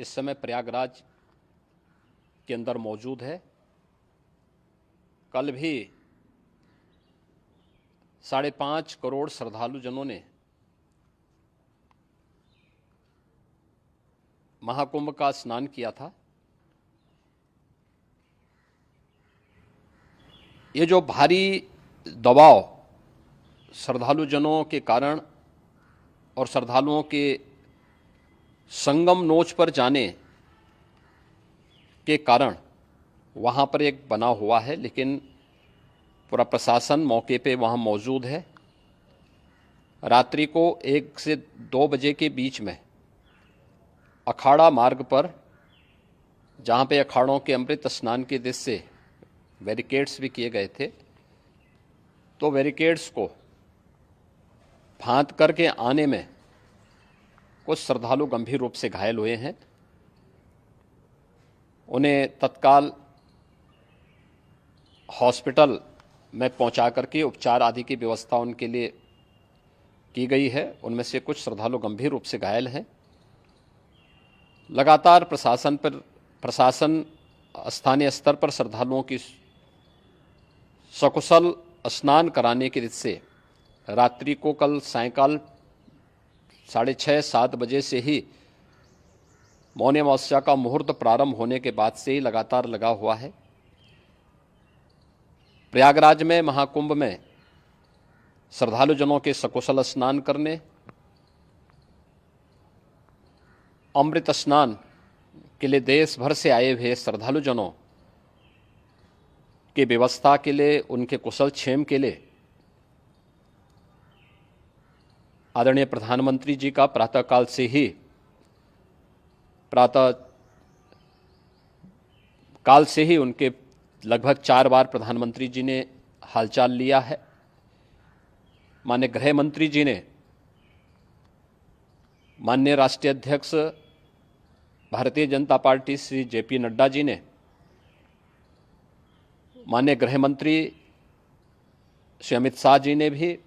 इस समय प्रयागराज के अंदर मौजूद है। कल भी 5.5 करोड़ श्रद्धालुजनों ने महाकुंभ का स्नान किया था। ये जो भारी दबाव श्रद्धालुजनों के कारण और श्रद्धालुओं के संगम नोच पर जाने के कारण वहाँ पर एक बना हुआ है, लेकिन पूरा प्रशासन मौके पे वहाँ मौजूद है। रात्रि को 1 से 2 बजे के बीच में अखाड़ा मार्ग पर, जहाँ पे अखाड़ों के अमृत स्नान के उद्देश्य से बैरिकेड्स भी किए गए थे, तो बैरिकेड्स को फांद करके आने में कुछ श्रद्धालु गंभीर रूप से घायल हुए हैं। उन्हें तत्काल हॉस्पिटल में पहुंचा करके उपचार आदि की व्यवस्था उनके लिए की गई है। उनमें से कुछ श्रद्धालु गंभीर रूप से घायल हैं। लगातार प्रशासन स्थानीय स्तर पर श्रद्धालुओं की सकुशल स्नान कराने के दृष्टि से रात्रि को कल सायंकाल 6:30-7 बजे से ही मौनी अमावस्या का मुहूर्त प्रारंभ होने के बाद से ही लगातार लगा हुआ है। प्रयागराज में महाकुंभ में श्रद्धालुजनों के सकुशल स्नान करने, अमृत स्नान के लिए देश भर से आए हुए श्रद्धालुजनों की व्यवस्था के लिए, उनके कुशल क्षेम के लिए आदरणीय प्रधानमंत्री जी का प्रातःकाल से ही उनके लगभग 4 बार प्रधानमंत्री जी ने हालचाल लिया है। माननीय गृह मंत्री जी ने, माननीय राष्ट्रीय अध्यक्ष भारतीय जनता पार्टी श्री JP नड्डा जी ने, माननीय गृह मंत्री श्री अमित शाह जी ने भी,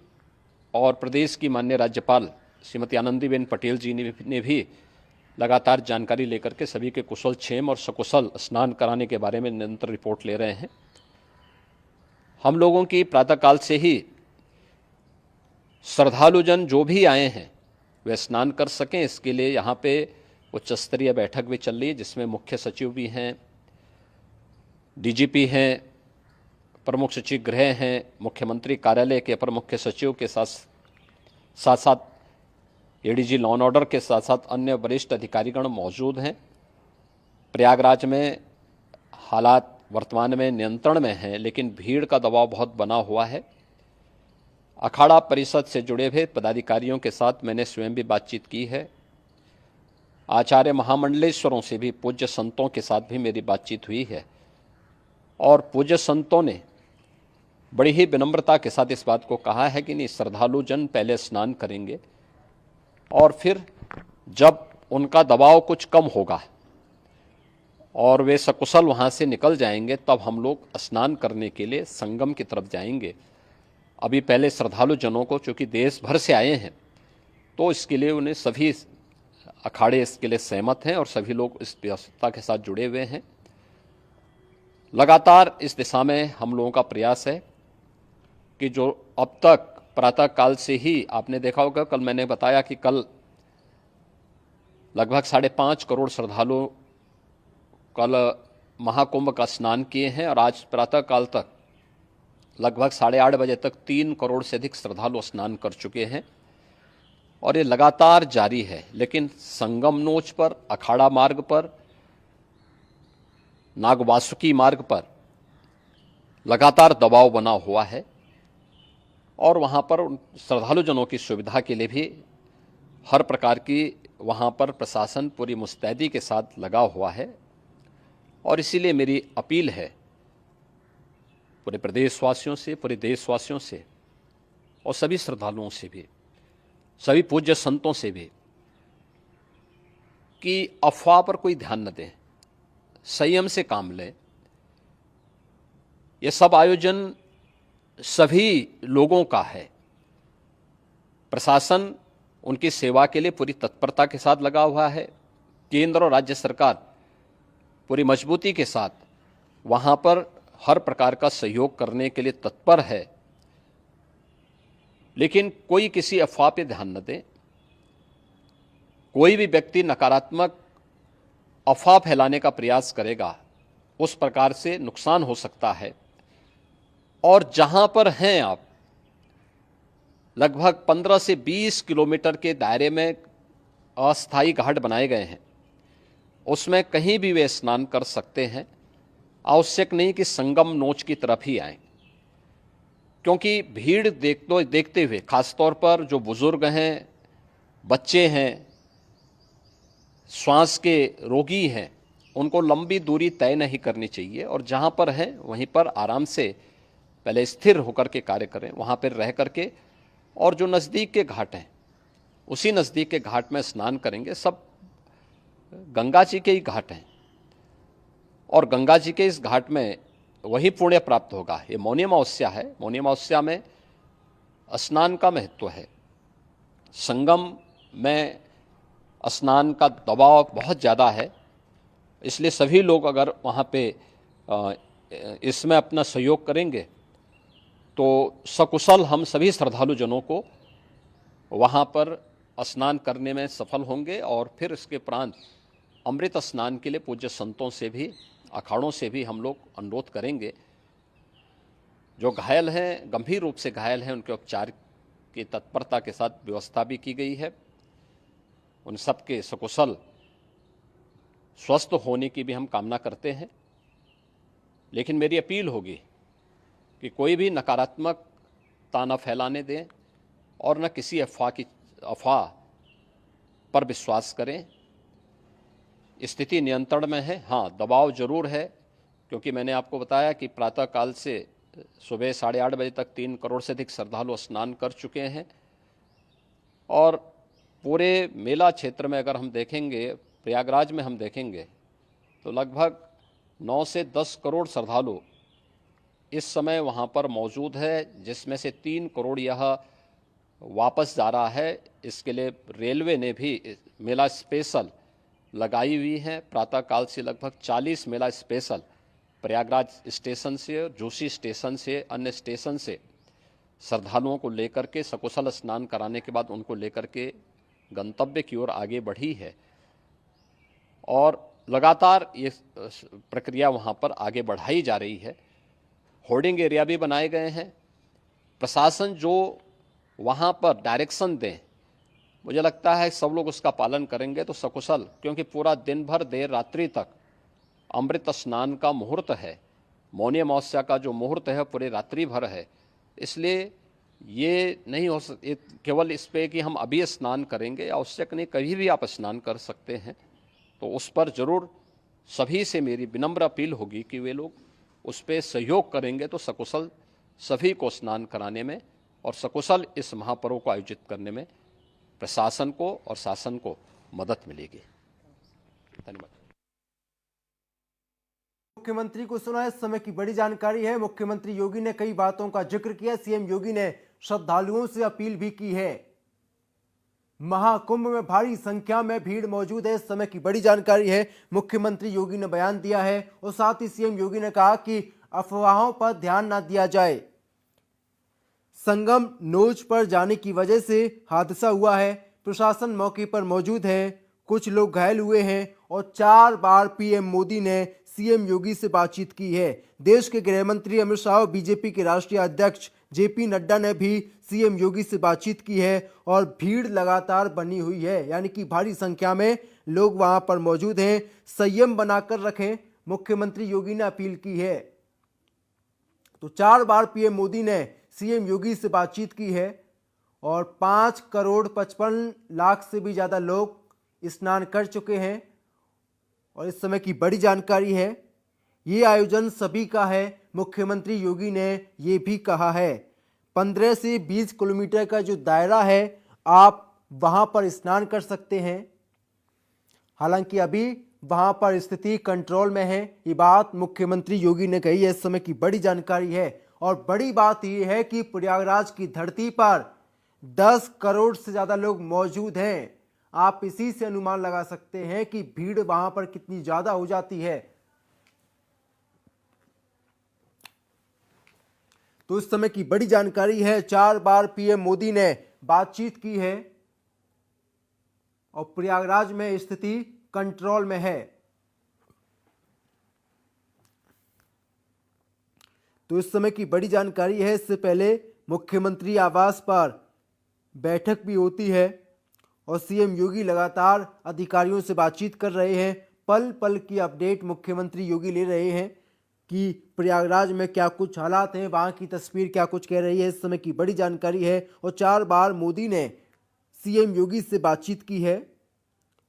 और प्रदेश की माननीय राज्यपाल श्रीमती आनंदीबेन पटेल जी ने भी लगातार जानकारी लेकर के सभी के कुशल क्षेम और सकुशल स्नान कराने के बारे में निरंतर रिपोर्ट ले रहे हैं। हम लोगों की प्रातःकाल से ही श्रद्धालुजन जो भी आए हैं वे स्नान कर सकें, इसके लिए यहाँ पे उच्च स्तरीय बैठक भी चल रही है, जिसमें मुख्य सचिव भी हैं, DGP हैं, प्रमुख सचिव गृह हैं, मुख्यमंत्री कार्यालय के अपर मुख्य सचिव के साथ साथ ADG लॉ एंड ऑर्डर के साथ साथ अन्य वरिष्ठ अधिकारीगण मौजूद हैं। प्रयागराज में हालात वर्तमान में नियंत्रण में हैं, लेकिन भीड़ का दबाव बहुत बना हुआ है। अखाड़ा परिषद से जुड़े हुए पदाधिकारियों के साथ मैंने स्वयं भी बातचीत की है। आचार्य महामंडलेश्वरों से भी, पूज्य संतों के साथ भी मेरी बातचीत हुई है, और पूज्य संतों ने बड़ी ही विनम्रता के साथ इस बात को कहा है कि नहीं, श्रद्धालुजन पहले स्नान करेंगे और फिर जब उनका दबाव कुछ कम होगा और वे सकुशल वहाँ से निकल जाएंगे, तब हम लोग स्नान करने के लिए संगम की तरफ जाएंगे। अभी पहले श्रद्धालुजनों को, चूँकि देश भर से आए हैं, तो इसके लिए उन्हें सभी अखाड़े इसके लिए सहमत हैं और सभी लोग इस व्यवस्था के साथ जुड़े हुए हैं। लगातार इस दिशा में हम लोगों का प्रयास है कि जो अब तक प्रातःकाल से ही आपने देखा होगा, कल मैंने बताया कि कल लगभग 5.5 करोड़ श्रद्धालु कल महाकुंभ का स्नान किए हैं, और आज प्रातःकाल तक लगभग 8:30 बजे तक 3 करोड़ से अधिक श्रद्धालु स्नान कर चुके हैं, और ये लगातार जारी है। लेकिन संगम नोच पर, अखाड़ा मार्ग पर, नागवासुकी मार्ग पर लगातार दबाव बना हुआ है, और वहाँ पर श्रद्धालुजनों की सुविधा के लिए भी हर प्रकार की वहाँ पर प्रशासन पूरी मुस्तैदी के साथ लगा हुआ है। और इसीलिए मेरी अपील है पूरे प्रदेशवासियों से, पूरे देशवासियों से, और सभी श्रद्धालुओं से भी, सभी पूज्य संतों से भी, कि अफवाह पर कोई ध्यान न दें, संयम से काम लें। ये सब आयोजन सभी लोगों का है। प्रशासन उनकी सेवा के लिए पूरी तत्परता के साथ लगा हुआ है। केंद्र और राज्य सरकार पूरी मजबूती के साथ वहां पर हर प्रकार का सहयोग करने के लिए तत्पर है, लेकिन कोई किसी अफवाह पे ध्यान न दे। कोई भी व्यक्ति नकारात्मक अफवाह फैलाने का प्रयास करेगा, उस प्रकार से नुकसान हो सकता है। और जहां पर हैं आप, लगभग 15 से 20 किलोमीटर के दायरे में अस्थायी घाट बनाए गए हैं, उसमें कहीं भी वे स्नान कर सकते हैं। आवश्यक नहीं कि संगम नोच की तरफ ही आएं, क्योंकि भीड़ देखते हुए खासतौर पर जो बुजुर्ग हैं, बच्चे हैं, श्वास के रोगी हैं, उनको लंबी दूरी तय नहीं करनी चाहिए और जहां पर हैं वहीं पर आराम से पहले स्थिर होकर के कार्य करें, वहां पर रह करके। और जो नज़दीक के घाट हैं, उसी नज़दीक के घाट में स्नान करेंगे। सब गंगा जी के ही घाट हैं और गंगा जी के इस घाट में वही पुण्य प्राप्त होगा। ये मौनी अमावस्या है, मौनी अमावस्या में स्नान का महत्व है। संगम में स्नान का दबाव बहुत ज़्यादा है, इसलिए सभी लोग अगर वहाँ पे इसमें अपना सहयोग करेंगे तो सकुशल हम सभी श्रद्धालु जनों को वहाँ पर स्नान करने में सफल होंगे। और फिर इसके उपरांत अमृत स्नान के लिए पूज्य संतों से भी, अखाड़ों से भी हम लोग अनुरोध करेंगे। जो घायल हैं, गंभीर रूप से घायल हैं, उनके उपचार की तत्परता के साथ व्यवस्था भी की गई है। उन सब के सकुशल स्वस्थ होने की भी हम कामना करते हैं। लेकिन मेरी अपील होगी कि कोई भी नकारात्मकता न फैलाने दें और न किसी अफवाह पर विश्वास करें। स्थिति नियंत्रण में है। हाँ, दबाव जरूर है, क्योंकि मैंने आपको बताया कि प्रातःकाल से सुबह 8:30 बजे तक 3 करोड़ से अधिक श्रद्धालु स्नान कर चुके हैं। और पूरे मेला क्षेत्र में अगर हम देखेंगे, प्रयागराज में हम देखेंगे तो लगभग 9 से 10 करोड़ श्रद्धालु इस समय वहाँ पर मौजूद है, जिसमें से 3 करोड़ यह वापस जा रहा है। इसके लिए रेलवे ने भी मेला स्पेशल लगाई हुई है। प्रातःकाल से लगभग 40 मेला स्पेशल प्रयागराज स्टेशन से और जोशी स्टेशन से, अन्य स्टेशन से श्रद्धालुओं को लेकर के सकुशल स्नान कराने के बाद उनको लेकर के गंतव्य की ओर आगे बढ़ी है। और लगातार ये प्रक्रिया वहाँ पर आगे बढ़ाई जा रही है। होर्डिंग एरिया भी बनाए गए हैं। प्रशासन जो वहाँ पर डायरेक्शन दें, मुझे लगता है सब लोग उसका पालन करेंगे तो सकुशल, क्योंकि पूरा दिन भर देर रात्रि तक अमृत स्नान का मुहूर्त है। मौनी अमावस्या का जो मुहूर्त है पूरे रात्रि भर है, इसलिए ये नहीं हो केवल इस पे कि हम अभी स्नान करेंगे, आवश्यक नहीं, कभी भी आप स्नान कर सकते हैं। तो उस पर जरूर सभी से मेरी विनम्र अपील होगी कि वे लोग उस पर सहयोग करेंगे तो सकुशल सभी को स्नान कराने में और सकुशल इस महापर्व को आयोजित करने में प्रशासन को और शासन को मदद मिलेगी। धन्यवाद। मुख्यमंत्री को सुना इस समय की बड़ी जानकारी है। मुख्यमंत्री योगी ने कई बातों का जिक्र किया। सीएम योगी ने श्रद्धालुओं से अपील भी की है। महाकुंभ में भारी संख्या में भीड़ मौजूद है, इस समय की बड़ी जानकारी है। मुख्यमंत्री योगी ने बयान दिया है और साथ ही सीएम योगी ने कहा कि अफवाहों पर ध्यान न दिया जाए। संगम नोच पर जाने की वजह से हादसा हुआ है। प्रशासन मौके पर मौजूद है, कुछ लोग घायल हुए हैं और 4 बार पीएम मोदी ने सीएम योगी से बातचीत की है। देश के गृह मंत्री अमित शाह और बीजेपी के राष्ट्रीय अध्यक्ष जेपी नड्डा ने भी सीएम योगी से बातचीत की है और भीड़ लगातार बनी हुई है, यानी कि भारी संख्या में लोग वहां पर मौजूद हैं। संयम बनाकर रखें, मुख्यमंत्री योगी ने अपील की है। तो 4 बार पीएम मोदी ने सीएम योगी से बातचीत की है और 5 करोड़ 55 लाख से भी ज्यादा लोग स्नान कर चुके हैं। और इस समय की बड़ी जानकारी है, ये आयोजन सभी का है। मुख्यमंत्री योगी ने ये भी कहा है 15 से 20 किलोमीटर का जो दायरा है, आप वहां पर स्नान कर सकते हैं। हालांकि अभी वहां पर स्थिति कंट्रोल में है, ये बात मुख्यमंत्री योगी ने कही है। इस समय की बड़ी जानकारी है और बड़ी बात यह है कि प्रयागराज की धरती पर 10 करोड़ से ज्यादा लोग मौजूद हैं। आप इसी से अनुमान लगा सकते हैं कि भीड़ वहां पर कितनी ज्यादा हो जाती है। तो इस समय की बड़ी जानकारी है, 4 बार पीएम मोदी ने बातचीत की है और प्रयागराज में स्थिति कंट्रोल में है। तो इस समय की बड़ी जानकारी है। इससे पहले मुख्यमंत्री आवास पर बैठक भी होती है और सीएम योगी लगातार अधिकारियों से बातचीत कर रहे हैं। पल पल की अपडेट मुख्यमंत्री योगी ले रहे हैं कि प्रयागराज में क्या कुछ हालात हैं, वहां की तस्वीर क्या कुछ कह रही है। इस समय की बड़ी जानकारी है और 4 बार मोदी ने सीएम योगी से बातचीत की है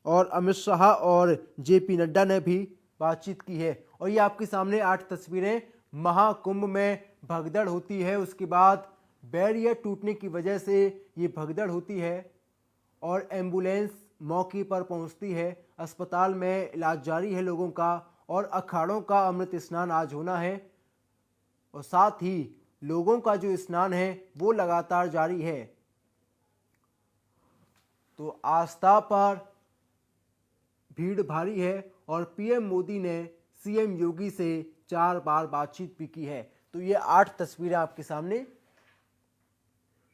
और अमित शाह और जेपी नड्डा ने भी बातचीत की है। और ये आपके सामने 8 तस्वीरें, महाकुंभ में भगदड़ होती है, उसके बाद बैरियर टूटने की वजह से ये भगदड़ होती है और एम्बुलेंस मौके पर पहुंचती है। अस्पताल में इलाज जारी है लोगों का और अखाड़ों का अमृत स्नान आज होना है और साथ ही लोगों का जो स्नान है वो लगातार जारी है। तो आस्था पर भीड़ भारी है और पीएम मोदी ने सीएम योगी से 4 बार बातचीत भी की है। तो ये 8 तस्वीरें आपके सामने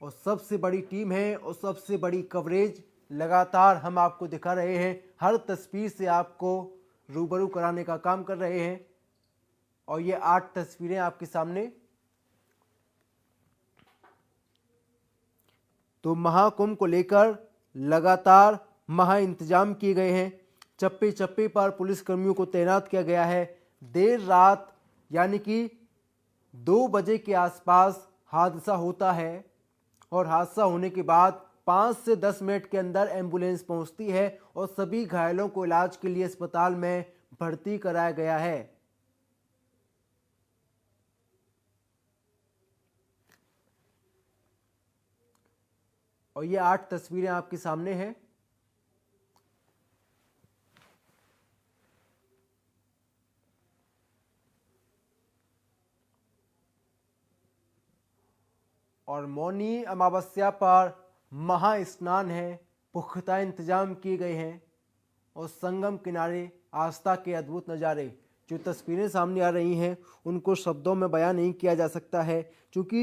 और सबसे बड़ी टीम है और सबसे बड़ी कवरेज लगातार हम आपको दिखा रहे हैं। हर तस्वीर से आपको रूबरू कराने का काम कर रहे हैं और ये 8 तस्वीरें आपके सामने। तो महाकुंभ को लेकर लगातार महा इंतजाम किए गए हैं। चप्पे चप्पे पर पुलिस कर्मियों को तैनात किया गया है। देर रात यानी कि 2 बजे के आसपास हादसा होता है और हादसा होने के बाद 5 से 10 मिनट के अंदर एम्बुलेंस पहुंचती है और सभी घायलों को इलाज के लिए अस्पताल में भर्ती कराया गया है। और ये 8 तस्वीरें आपके सामने हैं। और मौनी अमावस्या पर महा स्नान है, पुख्ता इंतजाम किए गए हैं और संगम किनारे आस्था के अद्भुत नज़ारे। जो तस्वीरें सामने आ रही हैं उनको शब्दों में बयान नहीं किया जा सकता है क्योंकि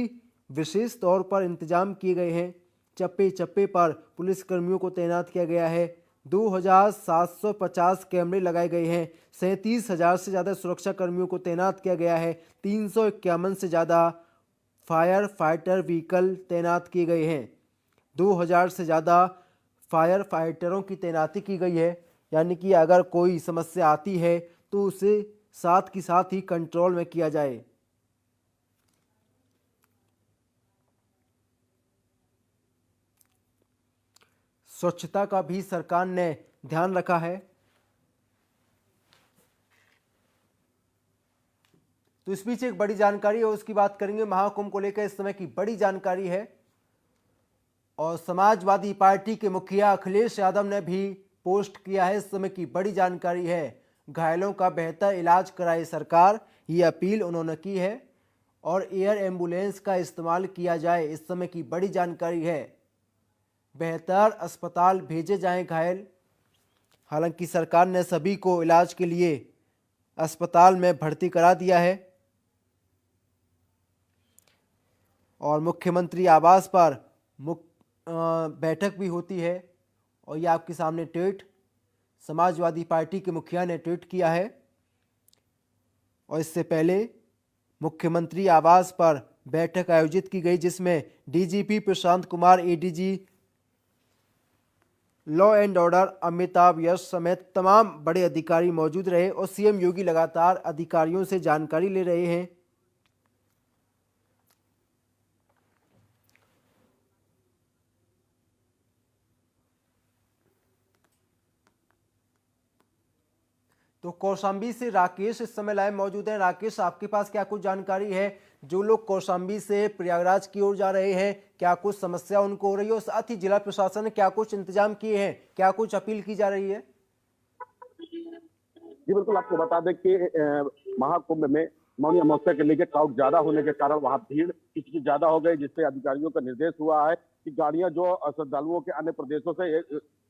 विशेष तौर पर इंतजाम किए गए हैं। चप्पे चप्पे पर पुलिस कर्मियों को तैनात किया गया है। 2750 कैमरे लगाए गए हैं। 37,000 से ज़्यादा सुरक्षा कर्मियों को तैनात किया गया है। 351 से ज़्यादा फायर फाइटर व्हीकल तैनात किए गए हैं। 2000 से ज़्यादा फायर फाइटरों की तैनाती की गई है, यानी कि अगर कोई समस्या आती है तो उसे साथ की साथ ही कंट्रोल में किया जाए। स्वच्छता का भी सरकार ने ध्यान रखा है। तो इस बीच एक बड़ी जानकारी है, उसकी बात करेंगे। महाकुंभ को लेकर इस समय की बड़ी जानकारी है और समाजवादी पार्टी के मुखिया अखिलेश यादव ने भी पोस्ट किया है। इस समय की बड़ी जानकारी है, घायलों का बेहतर इलाज कराए सरकार, ये अपील उन्होंने की है और एयर एम्बुलेंस का इस्तेमाल किया जाए। इस समय की बड़ी जानकारी है, बेहतर अस्पताल भेजे जाएं घायल। हालांकि सरकार ने सभी को इलाज के लिए अस्पताल में भर्ती करा दिया है और मुख्यमंत्री आवास पर बैठक भी होती है। और ये आपके सामने ट्वीट समाजवादी पार्टी के मुखिया ने ट्वीट किया है और इससे पहले मुख्यमंत्री आवास पर बैठक आयोजित की गई जिसमें DGP Prashant Kumar, ADG law and order Amitabh Yash समेत तमाम बड़े अधिकारी मौजूद रहे और सीएम योगी लगातार अधिकारियों से जानकारी ले रहे हैं। तो कौशाम्बी से राकेश इस समय लाइव मौजूद हैं। राकेश, आपके पास क्या कुछ जानकारी है? जो लोग कौशाम्बी से प्रयागराज की ओर जा रहे हैं, क्या कुछ समस्या उनको हो रही है और साथ ही जिला प्रशासन ने क्या कुछ इंतजाम किए हैं, क्या कुछ अपील की जा रही है? जी बिल्कुल, आपको बता दें कि महाकुंभ में मौनी अमावस्या के लेकर क्राउड ज्यादा होने के कारण वहां भीड़ कितनी ज्यादा हो गई, जिससे अधिकारियों का निर्देश हुआ है कि गाड़ियां जो श्रद्धालुओं के अन्य प्रदेशों से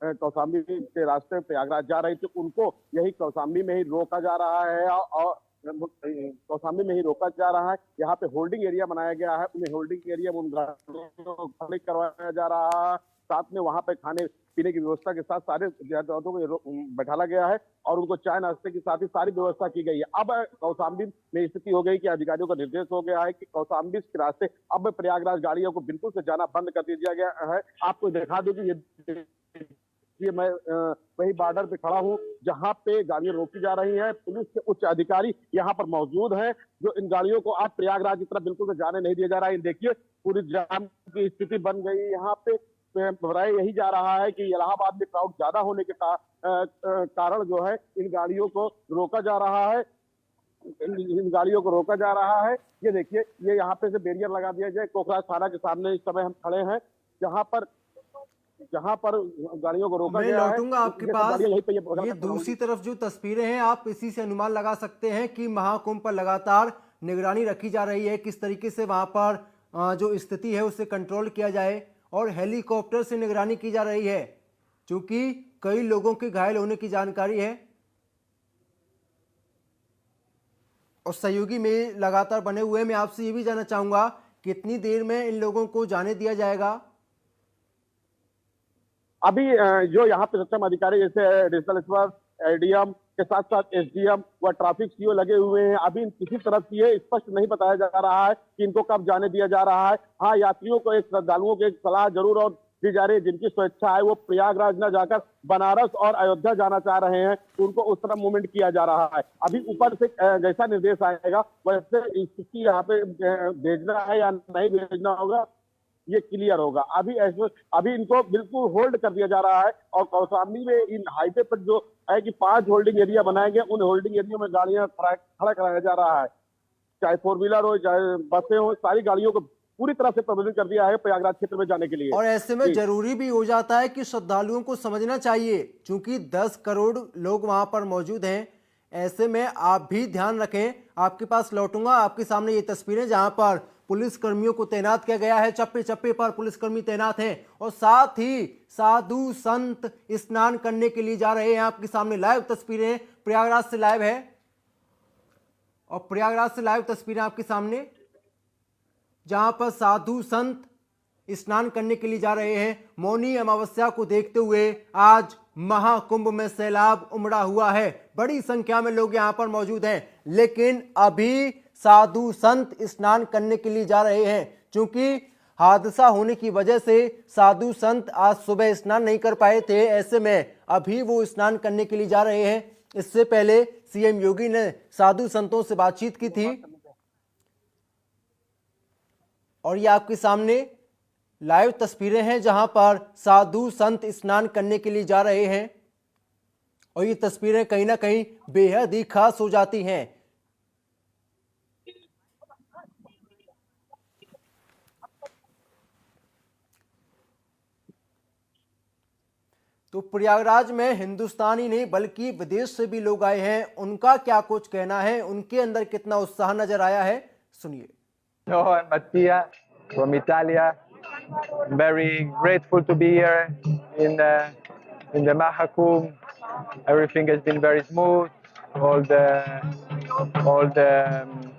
कौशाम्बी के रास्ते प्रयागराज जा रही थी, उनको यही कौशाम्बी में ही रोका जा रहा है और कौशाम्बी में ही रोका जा रहा है। यहाँ पे होल्डिंग एरिया बनाया गया है, उन्हें होल्डिंग एरिया में उन गाड़ियों को खड़ी करवाया जा रहा है। साथ में वहां पे खाने पीने की व्यवस्था के साथ सारे यात्रियों को बैठाला गया है और उनको चाय नाश्ते के साथ ही सारी व्यवस्था की गई है। अब कौशाम्बी में स्थिति हो गई कि अधिकारियों का निर्देश हो गया है कि कौशाम्बी के रास्ते अब प्रयागराज गाड़ियों को बिल्कुल से जाना बंद कर दिया गया है। आपको दिखा दूं कि ये मैं वही बॉर्डर पे खड़ा हूँ जहाँ पे गाड़ियां रोकी जा रही हैं। पुलिस के उच्च अधिकारी यहाँ पर मौजूद हैं जो इन गाड़ियों को आप प्रयागराज की तरफ बिल्कुल से जाने नहीं दिया जा रहा है। देखिए पूरी जाम की स्थिति बन गई यहाँ पे। बताया यही जा रहा है कि इलाहाबाद में क्राउड ज्यादा होने के कारण जो है इन गाड़ियों को रोका जा रहा है। इन गाड़ियों को रोका जा रहा है। ये देखिए ये यहाँ पे से बैरियर लगा दिया जाए। कोखराज थाना के सामने इस समय हम खड़े हैं जहाँ पर गाड़ियों को रोका गया है। मैं लौटूंगा आपके पास। ये दूसरी तरफ जो तस्वीरें हैं आप इसी से अनुमान लगा सकते हैं कि महाकुंभ पर लगातार निगरानी रखी जा रही है, किस तरीके से वहां पर जो स्थिति है उसे कंट्रोल किया जाए और हेलीकॉप्टर से निगरानी की जा रही है क्योंकि कई लोगों के घायल होने की जानकारी है और सहयोगी में लगातार बने हुए। मैं आपसे ये भी जानना चाहूंगा कितनी देर में इन लोगों को जाने दिया जाएगा? अभी जो यहाँ पे सक्षम अधिकारी जैसे एडिशनल इंस्पेक्टर एडीएम के साथ साथ एसडीएम व ट्रैफिक सीओ लगे हुए हैं। अभी किसी तरफ से ये स्पष्ट नहीं बताया जा रहा है कि इनको कब जाने दिया जा रहा है। हाँ, यात्रियों को श्रद्धालुओं को एक सलाह जरूर और दी जा रही है जिनकी स्वेच्छा है वो प्रयागराज न जाकर बनारस और अयोध्या जाना चाह रहे हैं, उनको उस तरफ मूवमेंट किया जा रहा है। अभी ऊपर से जैसा निर्देश आएगा वैसे स्थिति यहाँ पे भेजना है या नहीं भेजना होगा ये क्लियर होगा। अभी इनको बिल्कुल होल्ड कर दिया जा रहा है और कौशाम्बी में इन हाईवे पर जो है कि 5 होल्डिंग एरिया बनाए गए, उन होल्डिंग एरिया में गाड़ियां खड़ा कराया जा रहा है। चाहे 4 व्हीलर हो चाहे बसें हो, सारी गाड़ियों को पूरी तरह से प्रबंधित कर दिया है प्रयागराज क्षेत्र में जाने के लिए। और ऐसे में जरूरी भी हो जाता है कि श्रद्धालुओं को समझना चाहिए क्योंकि 10 करोड़ लोग वहां पर मौजूद हैं। ऐसे में आप भी ध्यान रखें। आपके पास लौटूंगा। आपके सामने ये तस्वीरें जहां पर पुलिस कर्मियों को तैनात किया गया है, चप्पे चप्पे पर पुलिसकर्मी तैनात हैं और साथ ही साधु संत स्नान करने के लिए जा रहे हैं। आपके सामने लाइव तस्वीरें प्रयागराज से लाइव है और प्रयागराज से लाइव तस्वीरें आपके सामने जहां पर साधु संत स्नान करने के लिए जा रहे हैं। मौनी अमावस्या को देखते हुए आज महाकुंभ में सैलाब उमड़ा हुआ है। बड़ी संख्या में लोग यहां पर मौजूद हैं लेकिन अभी साधु संत स्नान करने के लिए जा रहे हैं क्योंकि हादसा होने की वजह से साधु संत आज सुबह स्नान नहीं कर पाए थे। ऐसे में अभी वो स्नान करने के लिए जा रहे हैं। इससे पहले सीएम योगी ने साधु संतों से बातचीत की थी और ये आपके सामने लाइव तस्वीरें हैं जहां पर साधु संत स्नान करने के लिए जा रहे हैं और ये तस्वीरें कहीं ना कहीं बेहद ही खास हो जाती हैं। तो प्रयागराज में हिंदुस्तानी नहीं बल्कि विदेश से भी लोग आए हैं। उनका क्या कुछ कहना है, उनके अंदर कितना उत्साह नजर आया है, सुनिए। Hello, I'm Mattia from Italia. I'm very grateful to be here in the Mahakumbh. Everything has been very smooth. All the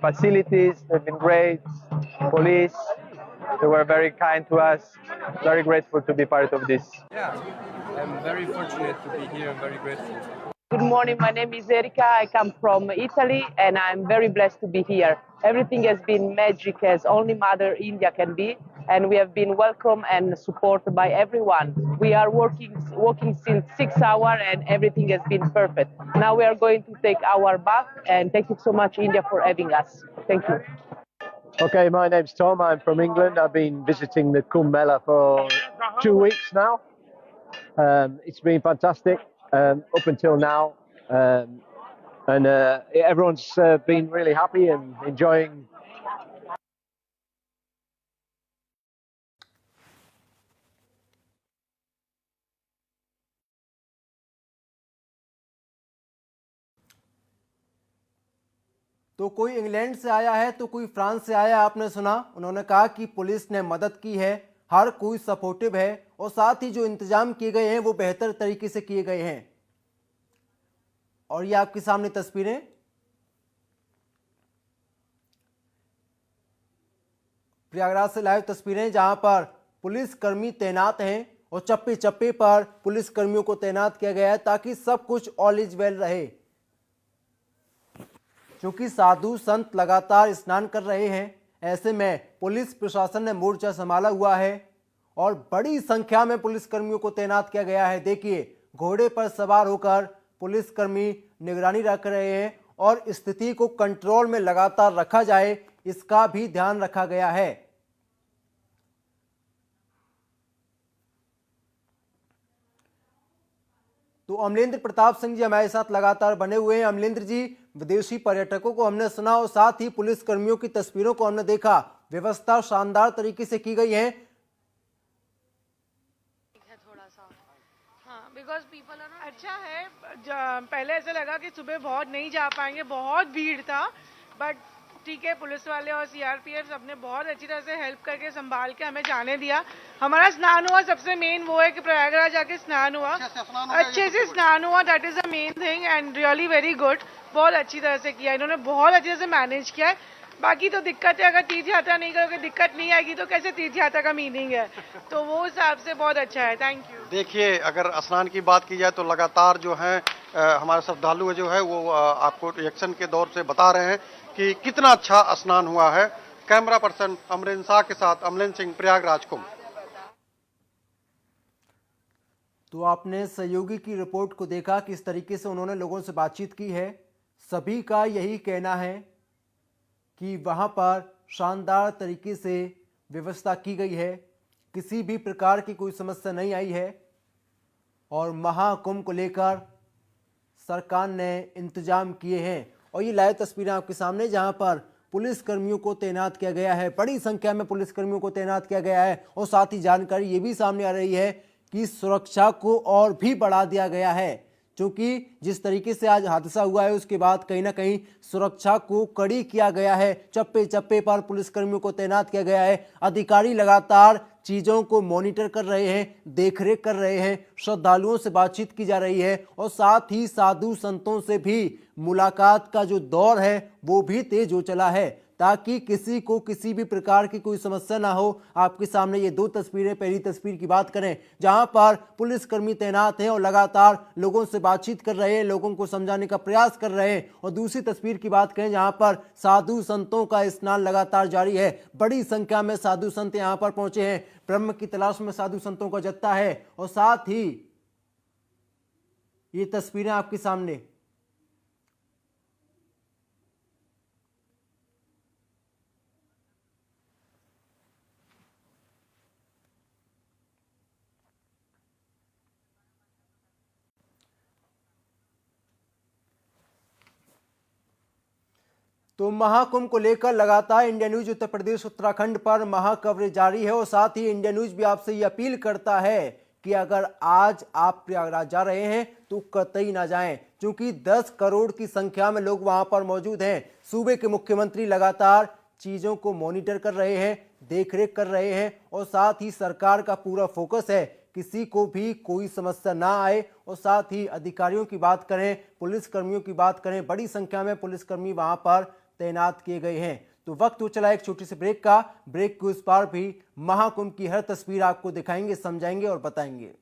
facilities have been great. Police, they were very kind to us. Very grateful to be part of this. Yeah, I'm very fortunate to be here. I'm very grateful. Good morning, my name is Erika. I come from Italy and I'm very blessed to be here. Everything has been magic as only Mother India can be, and we have been welcomed and supported by everyone. We are working since 6 hours and everything has been perfect. Now we are going to take our bath and thank you so much India for having us. Thank you. Okay, my name's Tom. I'm from England. I've been visiting the Kumbh Mela for 2 weeks now. It's been fantastic up until now, and everyone's been really happy and enjoying. तो कोई England से आया है तो कोई France से आया, आपने सुना। उन्होंने कहा कि पुलिस ने मदद की है, हर कोई सपोर्टिव है और साथ ही जो इंतजाम किए गए हैं वो बेहतर तरीके से किए गए हैं। और ये आपके सामने तस्वीरें प्रयागराज से लाइव तस्वीरें, जहां पर पुलिसकर्मी तैनात हैं और चप्पे चप्पे पर पुलिसकर्मियों को तैनात किया गया है ताकि सब कुछ ऑल इज वेल रहे। क्योंकि साधु संत लगातार स्नान कर रहे हैं, ऐसे में पुलिस प्रशासन ने मोर्चा संभाला हुआ है और बड़ी संख्या में पुलिसकर्मियों को तैनात किया गया है। देखिए, घोड़े पर सवार होकर पुलिसकर्मी निगरानी रख रहे हैं और स्थिति को कंट्रोल में लगातार रखा जाए, इसका भी ध्यान रखा गया है। तो अमलेंद्र प्रताप सिंह जी हमारे साथ लगातार बने हुए हैं। अमलेंद्र जी, विदेशी पर्यटकों को हमने सुना और साथ ही पुलिसकर्मियों की तस्वीरों को हमने देखा, व्यवस्था शानदार तरीके से की गई है। थोड़ा सा हाँ, बिकॉज पीपल आर अच्छा है। पहले ऐसा लगा कि सुबह बहुत नहीं जा पाएंगे, बहुत भीड़ था, बट ठीक है, पुलिस वाले और सीआरपीएफ सबने बहुत अच्छी तरह से हेल्प करके संभाल के हमें जाने दिया। हमारा स्नान हुआ, सबसे मेन वो है कि प्रयागराज जाके स्नान हुआ, अच्छे से स्नान हुआ, that is the main thing and really very good. बहुत अच्छी तरह से किया इन्होंने, बहुत अच्छी तरह से मैनेज किया है। बाकी तो दिक्कत है, अगर तीर्थ यात्रा नहीं करोगे, दिक्कत नहीं आएगी तो कैसे तीर्थ यात्रा का मीनिंग है, तो वो हिसाब से बहुत अच्छा है। Thank you. देखिए, अगर स्नान की बात की जाए तो लगातार जो है हमारे श्रद्धालु जो है वो आपको रिएक्शन के दौर से बता रहे हैं कि कितना अच्छा स्नान हुआ है। कैमरा पर्सन अमरेंद्र शाह के साथ अमलेन सिंह, प्रयागराज कुंभ। तो आपने सहयोगी की रिपोर्ट को देखा, किस तरीके से उन्होंने लोगों से बातचीत की है। सभी का यही कहना है कि वहां पर शानदार तरीके से व्यवस्था की गई है, किसी भी प्रकार की कोई समस्या नहीं आई है और महाकुंभ को लेकर सरकार ने इंतजाम किए हैं। और ये लाइव तस्वीरें आपके सामने, जहां पर पुलिसकर्मियों को तैनात किया गया है, बड़ी संख्या में पुलिसकर्मियों को तैनात किया गया है और साथ ही जानकारी ये भी सामने आ रही है कि सुरक्षा को और भी बढ़ा दिया गया है, क्योंकि जिस तरीके से आज हादसा हुआ है उसके बाद कहीं ना कहीं सुरक्षा को कड़ी किया गया है। चप्पे चप्पे पर पुलिसकर्मियों को तैनात किया गया है। अधिकारी लगातार चीज़ों को मॉनिटर कर रहे हैं, देखरेख कर रहे हैं, श्रद्धालुओं से बातचीत की जा रही है और साथ ही साधु संतों से भी मुलाकात का जो दौर है वो भी तेज हो चला है, ताकि किसी को किसी भी प्रकार की कोई समस्या ना हो। आपके सामने ये दो तस्वीरें, पहली तस्वीर की बात करें जहां पर पुलिसकर्मी तैनात हैं और लगातार लोगों से बातचीत कर रहे हैं, लोगों को समझाने का प्रयास कर रहे हैं, और दूसरी तस्वीर की बात करें जहां पर साधु संतों का स्नान लगातार जारी है। बड़ी संख्या में साधु संत यहां पर पहुंचे हैं, ब्रह्म की तलाश में साधु संतों का जत्था है। और साथ ही ये तस्वीरें आपके सामने, तो महाकुंभ को लेकर लगातार इंडिया न्यूज उत्तर प्रदेश उत्तराखंड पर महा कवरेज जारी है और साथ ही इंडिया न्यूज भी आपसे ये अपील करता है कि अगर आज आप प्रयागराज जा रहे हैं तो कतई ना जाएं, क्योंकि 10 करोड़ की संख्या में लोग वहां पर मौजूद हैं। सूबे के मुख्यमंत्री लगातार चीजों को मॉनिटर कर रहे हैं, देखरेख कर रहे हैं और साथ ही सरकार का पूरा फोकस है किसी को भी कोई समस्या ना आए। और साथ ही अधिकारियों की बात करें, पुलिसकर्मियों की बात करें, बड़ी संख्या में पुलिसकर्मी वहां पर तैनात किए गए हैं। तो वक्त हो चला एक छोटी सी ब्रेक का। ब्रेक के उस पार भी महाकुंभ की हर तस्वीर आपको दिखाएंगे, समझाएंगे और बताएंगे।